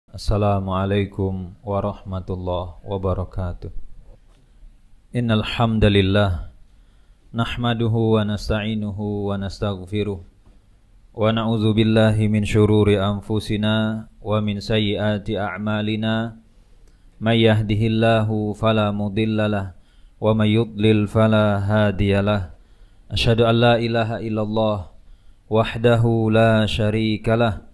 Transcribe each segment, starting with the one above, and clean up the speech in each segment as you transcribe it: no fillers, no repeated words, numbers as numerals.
Assalamualaikum warahmatullahi wabarakatuh. Innal hamdalillah nahmaduhu wa nasta'inuhu wa nastaghfiruh wa na'udzu billahi min syururi anfusina wa min sayyiati a'malina may yahdihillahu fala mudhillalah wa may yudlil fala hadiyalah. Asyhadu an la ilaha illallah wahdahu la syarikalah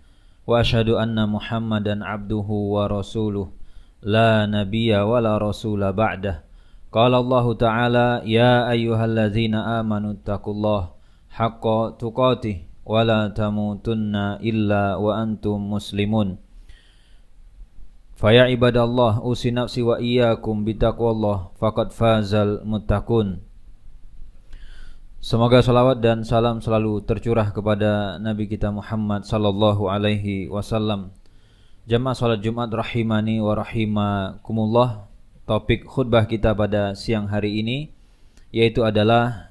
wa asyhadu anna Muhammadan abduhu wa rasuluh la nabiyya wa la rasula ba'dah. Qala Allah Ta'ala ya ayyuhalladzina amanu taqullaha haqqa tuqatih wa la tamutunna illa wa antum muslimun. Fa ya ibadallah usi nafsi wa iyyakum bitaqwallah faqad fazal muttaqun. Semoga salawat dan salam selalu tercurah kepada Nabi kita Muhammad sallallahu alaihi wasallam. Jamaah salat Jumat rahimani wa rahimakumullah. Topik khutbah kita pada siang hari ini yaitu adalah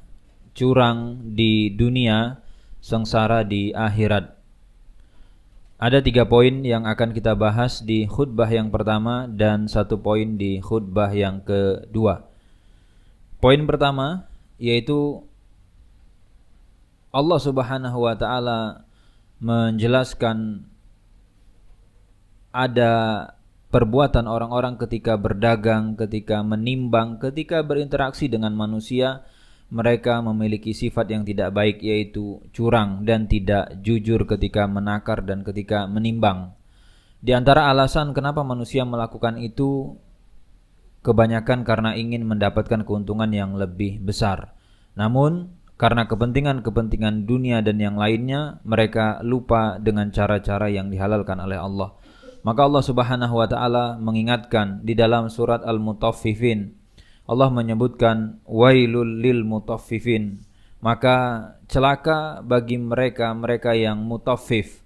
curang di dunia, sengsara di akhirat. Ada 3 poin yang akan kita bahas di khutbah yang pertama dan 1 poin di khutbah yang kedua. Poin pertama yaitu Allah Subhanahu wa ta'ala menjelaskan ada perbuatan orang-orang ketika berdagang, ketika menimbang, ketika berinteraksi dengan manusia, mereka memiliki sifat yang tidak baik yaitu curang dan tidak jujur ketika menakar dan ketika menimbang. Di antara alasan kenapa manusia melakukan itu kebanyakan karena ingin mendapatkan keuntungan yang lebih besar. Namun karena kepentingan-kepentingan dunia dan yang lainnya, mereka lupa dengan cara-cara yang dihalalkan oleh Allah. Maka Allah Subhanahu wa ta'ala mengingatkan di dalam surat Al-Mutaffifin. Allah menyebutkan wailul lil mutaffifin. Maka celaka bagi mereka yang mutaffif.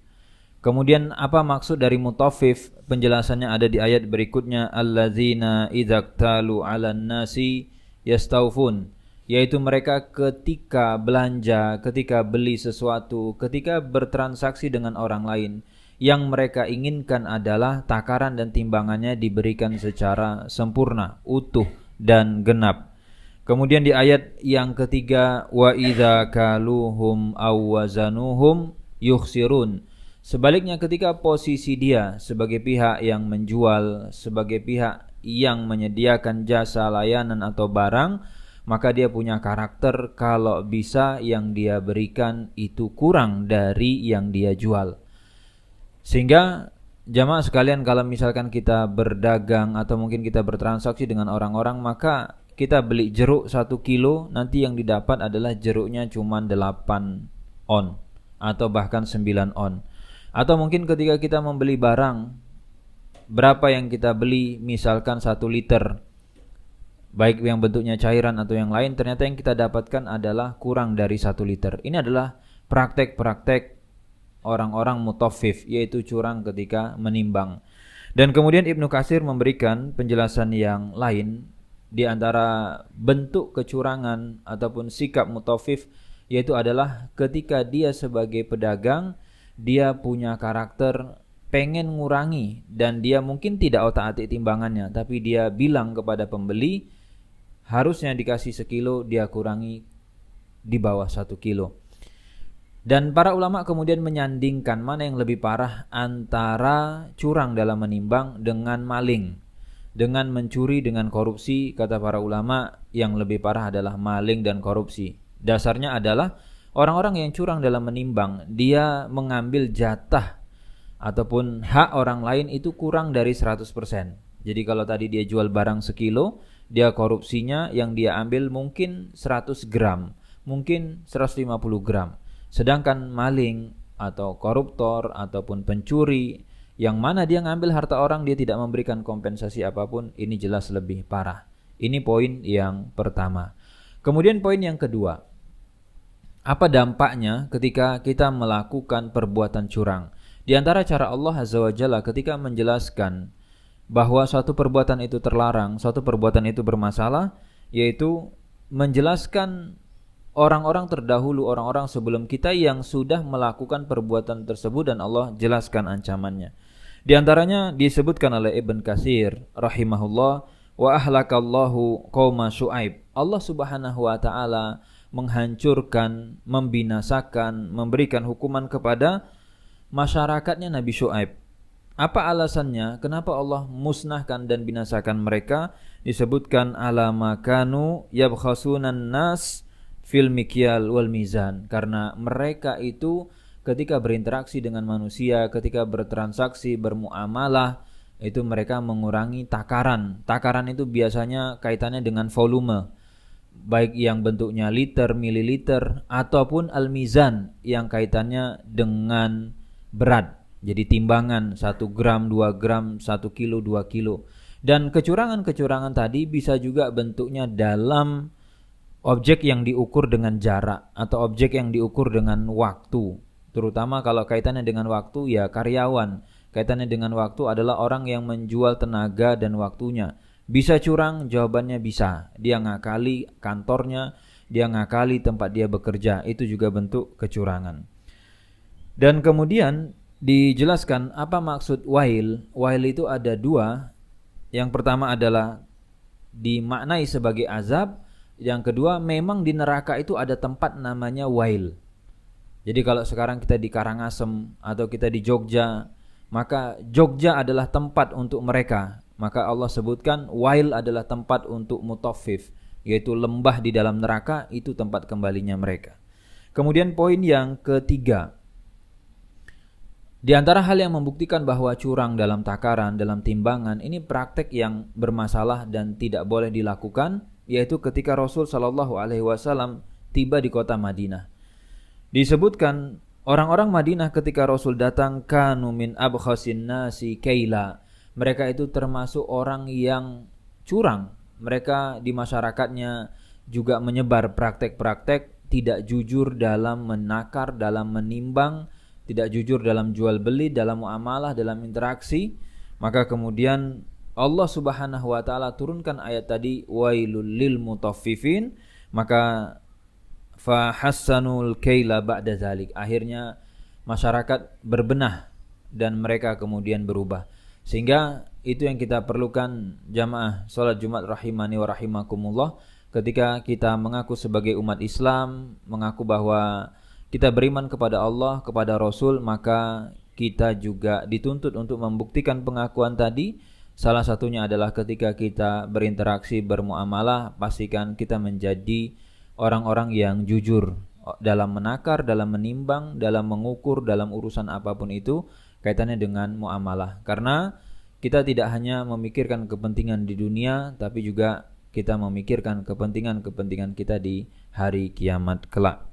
Kemudian apa maksud dari mutaffif? Penjelasannya ada di ayat berikutnya, alladzina idzaktalu 'alan nasi yastaufun. Yaitu mereka ketika belanja, ketika beli sesuatu, ketika bertransaksi dengan orang lain, yang mereka inginkan adalah takaran dan timbangannya diberikan secara sempurna, utuh dan genap. Kemudian di ayat yang ketiga, wa idza kaluhum aw wazanuhum yukhsirun. Sebaliknya ketika posisi dia sebagai pihak yang menjual, sebagai pihak yang menyediakan jasa layanan atau barang, maka dia punya karakter kalau bisa yang dia berikan itu kurang dari yang dia jual. Sehingga jamaah sekalian, kalau misalkan kita berdagang atau mungkin kita bertransaksi dengan orang-orang, maka kita beli jeruk 1 kilo, nanti yang didapat adalah jeruknya cuma 8 on atau bahkan 9 on. Atau mungkin ketika kita membeli barang, berapa yang kita beli, misalkan 1 liter, baik yang bentuknya cairan atau yang lain, ternyata yang kita dapatkan adalah kurang dari 1 liter. Ini adalah praktek-praktek orang-orang mutaffif, yaitu curang ketika menimbang. Dan kemudian Ibnu Katsir memberikan penjelasan yang lain di antara bentuk kecurangan ataupun sikap mutaffif, yaitu adalah ketika dia sebagai pedagang, dia punya karakter pengen ngurangi dan dia mungkin tidak otak-atik timbangannya, tapi dia bilang kepada pembeli harusnya dikasih 1 kilo, dia kurangi di bawah 1 kilo. Dan para ulama kemudian menyandingkan mana yang lebih parah antara curang dalam menimbang dengan maling, dengan mencuri, dengan korupsi. Kata para ulama yang lebih parah adalah maling dan korupsi. Dasarnya adalah orang-orang yang curang dalam menimbang, dia mengambil jatah ataupun hak orang lain itu kurang dari 100%. Jadi kalau tadi dia jual barang 1 kilo, dia korupsinya yang dia ambil mungkin 100 gram, mungkin 150 gram. Sedangkan maling atau koruptor ataupun pencuri, yang mana dia ngambil harta orang, dia tidak memberikan kompensasi apapun, ini jelas lebih parah. Ini poin yang pertama. Kemudian poin yang kedua, apa dampaknya ketika kita melakukan perbuatan curang? Di antara cara Allah Azza wa Jalla ketika menjelaskan bahwa suatu perbuatan itu terlarang, suatu perbuatan itu bermasalah, yaitu menjelaskan orang-orang terdahulu, orang-orang sebelum kita yang sudah melakukan perbuatan tersebut dan Allah jelaskan ancamannya. Di antaranya disebutkan oleh Ibn Katsir rahimahullah, wa ahlakallahu qauma Syuaib. Allah Subhanahu wa taala menghancurkan, membinasakan, memberikan hukuman kepada masyarakatnya Nabi Syuaib. Apa alasannya? Kenapa Allah musnahkan dan binasakan mereka? Disebutkan ala makanu yabkhasunan nas fil mikyal wal mizan. Karena mereka itu ketika berinteraksi dengan manusia, ketika bertransaksi, bermuamalah, itu mereka mengurangi takaran. Takaran itu biasanya kaitannya dengan volume, baik yang bentuknya liter, mililiter, ataupun al-mizan yang kaitannya dengan berat. Jadi timbangan 1 gram, 2 gram, 1 kilo, 2 kilo. Dan kecurangan-kecurangan tadi bisa juga bentuknya dalam objek yang diukur dengan jarak atau objek yang diukur dengan waktu. Terutama kalau kaitannya dengan waktu, ya karyawan. Kaitannya dengan waktu adalah orang yang menjual tenaga dan waktunya. Bisa curang? Jawabannya bisa. Dia ngakali kantornya, dia ngakali tempat dia bekerja. Itu juga bentuk kecurangan. Dan kemudian dijelaskan apa maksud wail. Wail itu ada 2. Yang pertama adalah dimaknai sebagai azab. Yang kedua, memang di neraka itu ada tempat namanya wail. Jadi kalau sekarang kita di Karangasem atau kita di Jogja, maka Jogja adalah tempat untuk mereka. Maka Allah sebutkan wail adalah tempat untuk mutaffif, yaitu lembah di dalam neraka, itu tempat kembalinya mereka. Kemudian poin yang ketiga, di antara hal yang membuktikan bahwa curang dalam takaran, dalam timbangan, ini praktek yang bermasalah dan tidak boleh dilakukan, yaitu ketika Rasul SAW tiba di kota Madinah. Disebutkan orang-orang Madinah ketika Rasul datang, kanu min abkhasin nasi kaila. Mereka itu termasuk orang yang curang. Mereka di masyarakatnya juga menyebar praktek-praktek tidak jujur dalam menakar, dalam menimbang, tidak jujur dalam jual beli, dalam muamalah, dalam interaksi. Maka kemudian Allah Subhanahu wa taala turunkan ayat tadi, wailul lil mutaffifin. Maka fa hassanul kaila ba'da zalik. Akhirnya masyarakat berbenah dan mereka kemudian berubah. Sehingga itu yang kita perlukan jamaah salat Jumat rahimani wa rahimakumullah. Ketika kita mengaku sebagai umat Islam, mengaku bahwa kita beriman kepada Allah, kepada Rasul, maka kita juga dituntut untuk membuktikan pengakuan tadi. Salah satunya adalah ketika kita berinteraksi, bermuamalah, pastikan kita menjadi orang-orang yang jujur dalam menakar, dalam menimbang, dalam mengukur, dalam urusan apapun itu kaitannya dengan muamalah. Karena kita tidak hanya memikirkan kepentingan di dunia, tapi juga kita memikirkan kepentingan-kepentingan kita di hari kiamat kelak.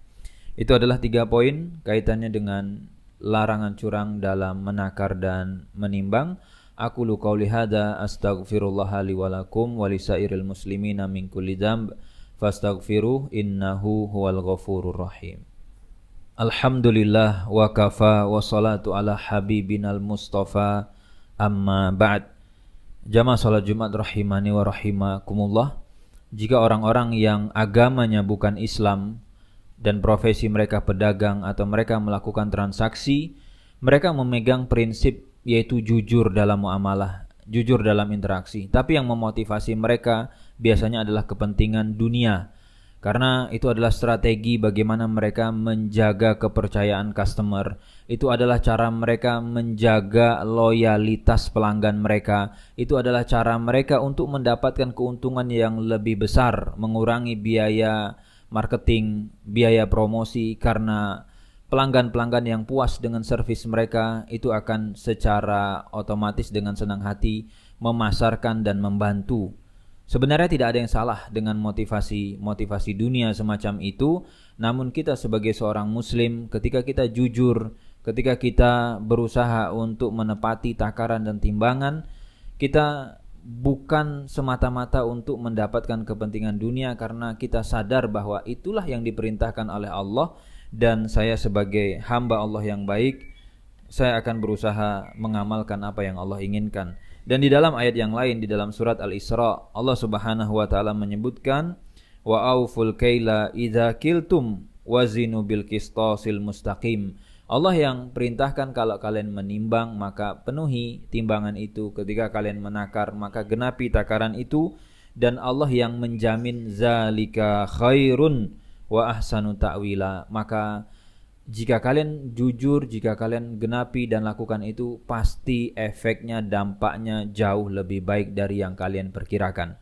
Itu adalah 3 poin kaitannya dengan larangan curang dalam menakar dan menimbang. Aqulu qauli hadza astaghfirullah li wa lakum wa lisairil muslimina min kulli dzamb fastaghfiruh innahu huwal ghafurur rahim. Alhamdulillah wa kafa wa salatu ala habibinal mustafa amma ba'd. Jamaah salat Jumat rahimani wa rahimakumullah. Jika orang-orang yang agamanya bukan Islam dan profesi mereka pedagang atau mereka melakukan transaksi, mereka memegang prinsip yaitu jujur dalam muamalah, jujur dalam interaksi. Tapi yang memotivasi mereka biasanya adalah kepentingan dunia. Karena itu adalah strategi bagaimana mereka menjaga kepercayaan customer. Itu adalah cara mereka menjaga loyalitas pelanggan mereka. Itu adalah cara mereka untuk mendapatkan keuntungan yang lebih besar, mengurangi biaya marketing, biaya promosi. Karena pelanggan-pelanggan yang puas dengan servis mereka itu akan secara otomatis dengan senang hati memasarkan dan membantu. Sebenarnya tidak ada yang salah dengan motivasi dunia semacam itu, namun kita sebagai seorang muslim, ketika kita jujur, ketika kita berusaha untuk menepati takaran dan timbangan, kita bukan semata-mata untuk mendapatkan kepentingan dunia, karena kita sadar bahwa itulah yang diperintahkan oleh Allah, dan saya sebagai hamba Allah yang baik, saya akan berusaha mengamalkan apa yang Allah inginkan. Dan di dalam ayat yang lain di dalam surat Al-Isra, Allah Subhanahu wa taala menyebutkan wa auful kaila idza kiltum wazinu bil qistasil mustaqim. Allah yang perintahkan kalau kalian menimbang maka penuhi timbangan itu, ketika kalian menakar maka genapi takaran itu, dan Allah yang menjamin zalika khairun wa ahsanu ta'wila. Maka jika kalian jujur, jika kalian genapi dan lakukan itu, pasti efeknya, dampaknya jauh lebih baik dari yang kalian perkirakan.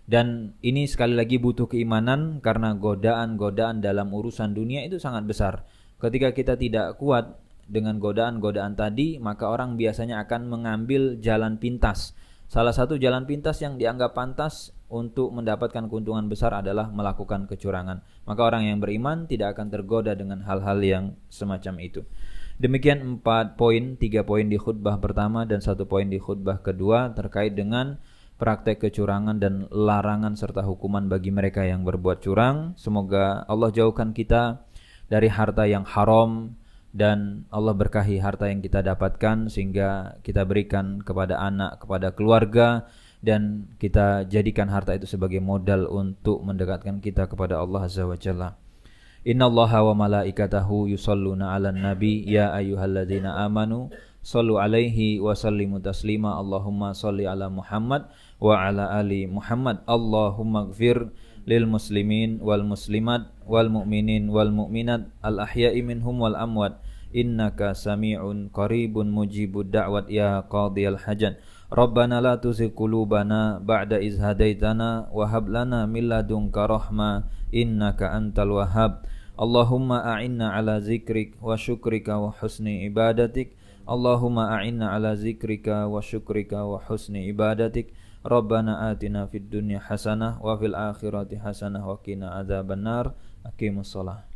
Dan ini sekali lagi butuh keimanan, karena godaan-godaan dalam urusan dunia itu sangat besar. Ketika kita tidak kuat dengan godaan-godaan tadi, maka orang biasanya akan mengambil jalan pintas. Salah satu jalan pintas yang dianggap pantas untuk mendapatkan keuntungan besar adalah melakukan kecurangan. Maka orang yang beriman tidak akan tergoda dengan hal-hal yang semacam itu. Demikian 4 poin, 3 poin di khutbah pertama dan 1 poin di khutbah kedua terkait dengan praktek kecurangan dan larangan serta hukuman bagi mereka yang berbuat curang. Semoga Allah jauhkan kita dari harta yang haram, dan Allah berkahi harta yang kita dapatkan sehingga kita berikan kepada anak, kepada keluarga, dan kita jadikan harta itu sebagai modal untuk mendekatkan kita kepada Allah Azza wa Jalla. Innallaha wa malaikatahu yusholluna 'alan nabi ya ayyuhalladzina amanu shallu 'alaihi wa sallimu taslima. Allahumma shalli 'ala Muhammad wa 'ala ali Muhammad. Allahumma ighfir lil muslimin wal muslimat wal mu'minin wal mu'minat al ahya'i minhum wal amwat innaka sami'un qaribun mujibud da'wat ya qadiyal hajat. Rabbana la tuzigh qulubana ba'da iz hadaitana wa hab lana min ladunka rahmah innaka antal wahhab. Allahumma a'inna ala zikrik wa syukrika wa husni ibadatik. Allahumma a'inna ala zikrika wa syukrika wa husni ibadatik. Rabbana atina fid dunya hasanah wa fil akhirati hasanah wa qina adzabannar. Aqimus shalah.